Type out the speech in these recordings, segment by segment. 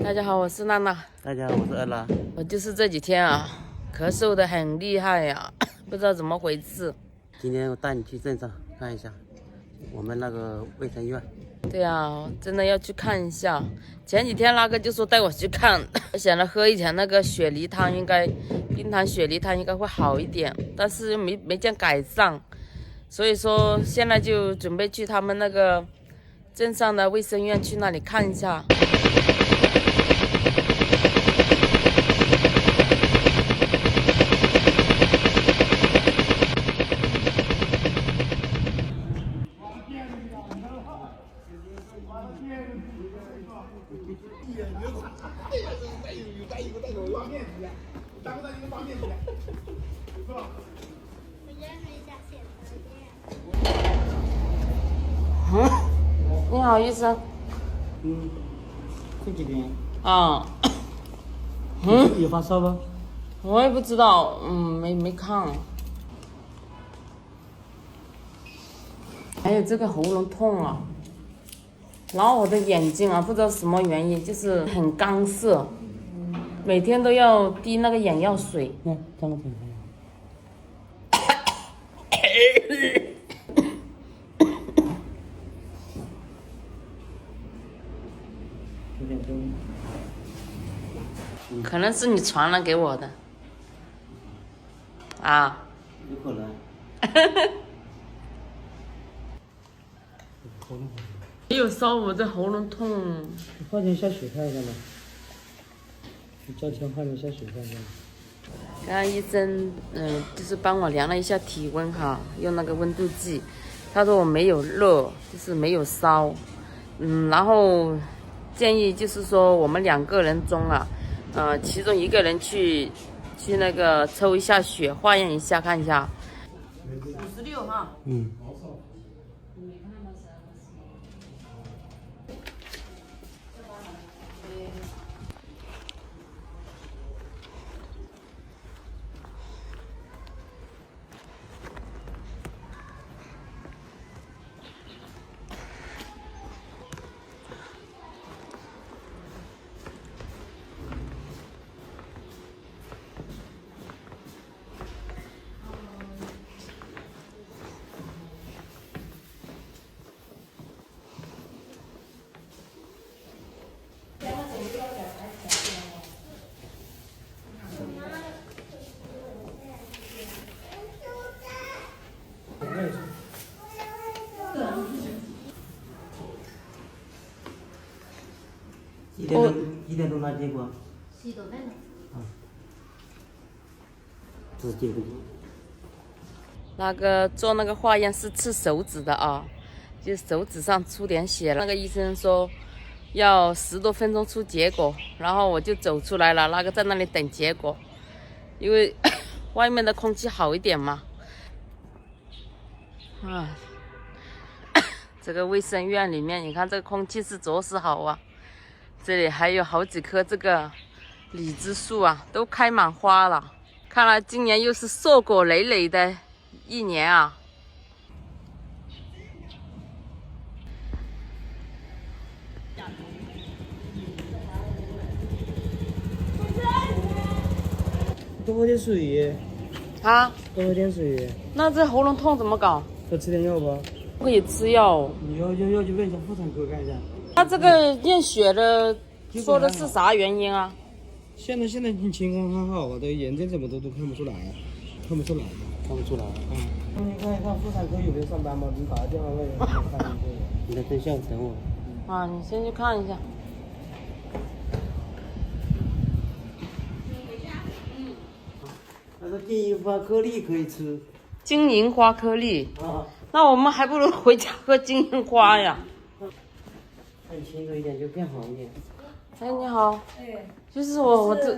大家好，我是娜娜。大家好，我是二拉。我就是这几天啊，咳嗽的很厉害呀、不知道怎么回事。今天我带你去镇上看一下，我们那个卫生院。对啊，真的要去看一下。前几天那个就说带我去看，我想着喝一点那个雪梨汤，应该冰糖雪梨汤应该会好一点，但是没见改善，所以说现在就准备去他们那个镇上的卫生院去那里看一下。你好，医生。这几天啊。有发烧吗？我也不知道，没看。还有这个喉咙痛啊，然后我的眼睛啊，不知道什么原因，就是很干涩，每天都要滴那个眼药水。那张个嘴巴。有点重。可能是你传染给我的。啊。有可能。喉咙。没有烧，我这喉咙痛。你换成下水看一下吧。你叫钱换成下水看一下。刚刚医生，就是帮我量了一下体温哈，用那个温度计，他说我没有热，就是没有烧，然后建议就是说我们2个人中啊，其中一个人去那个抽一下血，化验一下看一下。56哈。几点钟拿结果10多分钟。这是结果。那个做那个化验是刺手指的啊，就手指上出点血，那个医生说要10多分钟出结果，然后我就走出来了，那个在那里等结果，因为外面的空气好一点嘛。这个卫生院里面，你看这个空气是着实好啊，这里还有好几棵这个李子树啊，都开满花了，看来今年又是硕果累累的一年啊。多喝点水。啊？多喝点水。那这喉咙痛怎么搞？多吃点药吧。不可以吃药。你要去问一下妇产科看一下。他这个验血的说的是啥原因啊？现在情况很好啊，这个炎症怎么都看不出来啊，看不出来。你看一看妇产科有没有上班吗？你打个电话问一下，看一下。你在镇校等我。啊，你先去看一下。他说金银花颗粒可以吃。金银花颗粒。啊。那我们还不如回家喝金银花呀。看清楚一点就更好一点。哎，你好。哎。就是我这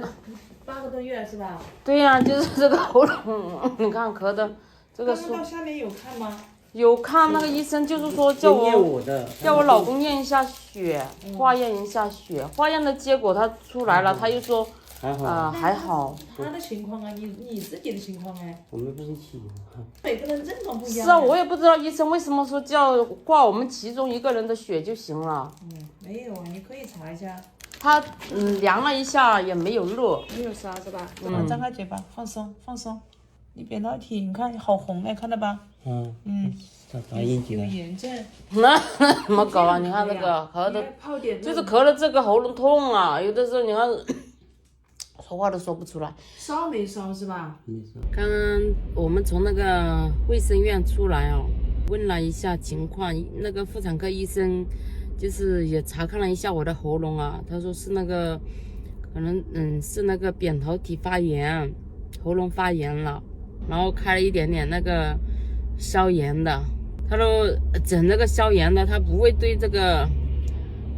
8个多月是吧？对呀、就是这个喉咙，你看咳的这个到下面有看吗？有看那个医生，就是说叫我老公验一下血，化验一下血，化验的结果他出来了，他又说还好。他的情况啊，你自己的情况哎。我们不是起。每个人症状不一样。是啊，我也不知道医生为什么说叫挂我们其中一个人的血就行了。没有啊，你可以查一下。他量了一下也没有热，没有烧是吧？张开嘴巴，放松放松，你别闹停，你看好红哎，看到吧？打印机有了。炎症。那怎么搞啊？你看这个咳的，泡点就是咳了这个喉咙痛啊，有的时候你看说话都说不出来。烧没烧是吧？刚刚我们从那个卫生院出来哦，问了一下情况，那个妇产科医生就是也查看了一下我的喉咙啊，他说是那个可能是那个扁桃体发炎，喉咙发炎了，然后开了一点点那个消炎的。他说整那个消炎的，他不会对这个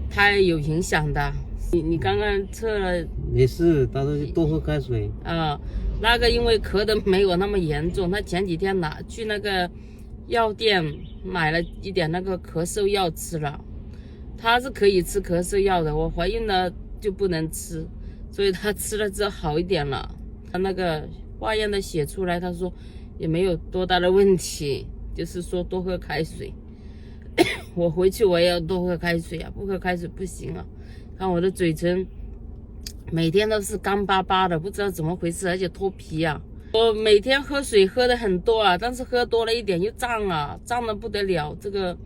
胎有影响的。你刚刚测了没事，到时候多喝开水。那个因为咳的没有那么严重，他前几天去那个药店买了一点那个咳嗽药吃了，他是可以吃咳嗽药的，我怀孕了就不能吃，所以他吃了之后好一点了。他那个化验的血出来，他说也没有多大的问题，就是说多喝开水。我回去我也要多喝开水啊，不喝开水不行啊。看我的嘴唇每天都是干巴巴的，不知道怎么回事，而且脱皮啊。我每天喝水喝的很多啊，但是喝多了一点又胀了，胀得不得了。这个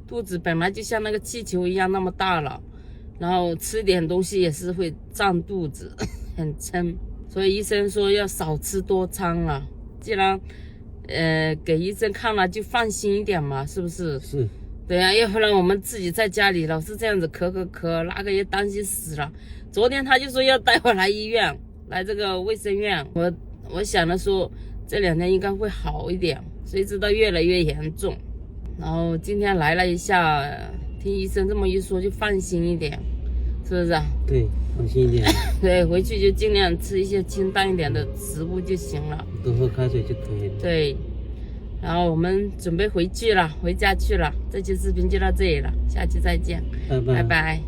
肚子本来就像那个气球一样那么大了，然后吃点东西也是会胀肚子，很撑。所以医生说要少吃多餐了。既然给医生看了就放心一点嘛，是不是？是。对啊，要不然我们自己在家里老是这样子咳，那个也担心死了。昨天他就说要带我来医院，来这个卫生院。我想着说这2天应该会好一点，谁知道越来越严重。然后今天来了一下，听医生这么一说就放心一点，是不是啊？对，放心一点。对，回去就尽量吃一些清淡一点的食物就行了，多喝开水就可以了。对。然后我们准备回去了，回家去了。这期视频就到这里了，下期再见，拜拜。